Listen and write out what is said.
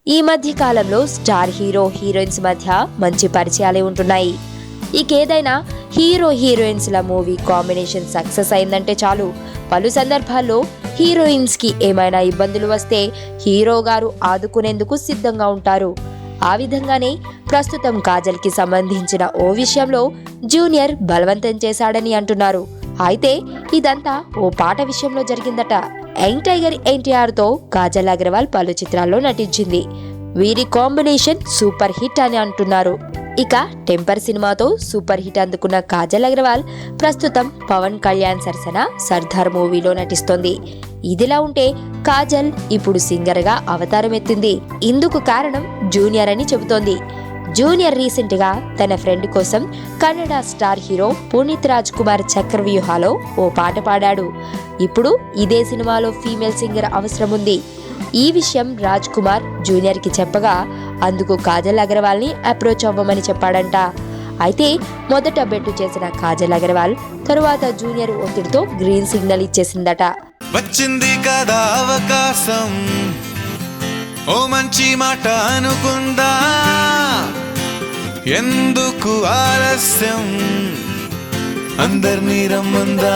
ఈ మధ్య కాలంలో స్టార్ హీరో హీరోయిన్స్ మధ్య మంచి పరిచయాలే ఉంటున్నాయి. ఇకేదైనా హీరో హీరోయిన్స్ ల మూవీ కాంబినేషన్ సక్సెస్ అయిందంటే చాలు, పలు సందర్భాల్లో హీరోయిన్స్ కి ఏమైనా ఇబ్బందులు వస్తే హీరో గారు ఆదుకునేందుకు సిద్ధంగా ఉంటారు. ఆ విధంగానే ప్రస్తుతం కాజల్ కి సంబంధించిన ఓ విషయంలో జూనియర్ బలవంతం చేశాడని అంటున్నారు. అయితే ఇదంతా ఓ పాట విషయంలో జరిగిందట. యంగ్ టైగర్ ఎన్టీఆర్ తో కాజల్ అగర్వాల్ పలు చిత్రాల్లో నటించింది. వీరి కాంబినేషన్ సూపర్ హిట్ అని అంటున్నారు. ఇక టెంపర్ సినిమాతో సూపర్ హిట్ అందుకున్న కాజల్ అగర్వాల్ ప్రస్తుతం పవన్ కళ్యాణ్ సరసన సర్దార్ మూవీలో నటిస్తోంది. ఇదిలా ఉంటే కాజల్ ఇప్పుడు సింగర్ గా అవతారం ఎత్తింది. ఇందుకు కారణం జూనియర్ అని చెబుతోంది. జూనియర్ రీసెంట్ గా తన ఫ్రెండ్ కోసం కన్నడ స్టార్ హీరో పునీత్ రాజ్ కుమార్ చక్రవ్యూహాలో ఓ పాట పాడాడు. ఇప్పుడు ఇదే సినిమాలో ఫీమేల్ సింగర్ అవసరం ఉంది. ఈ విషయం రాజ్ కుమార్ జూనియర్ కి చెప్పగా అందుకు కాజల్ అగర్వాల్ ని అప్రోచ్ అవ్వమని చెప్పాడంట. అయితే మొదట బెట్టు చేసిన కాజల్ అగర్వాల్ తరువాత జూనియర్ ఒత్తిడితో గ్రీన్ సిగ్నల్ ఇచ్చేసిందట. వచ్చింది కదా అవకాశం, ఓ మంచి మాట అనుకుందా, ఎందుకు ఆలస్యం, అందర్నీ రమ్మందా.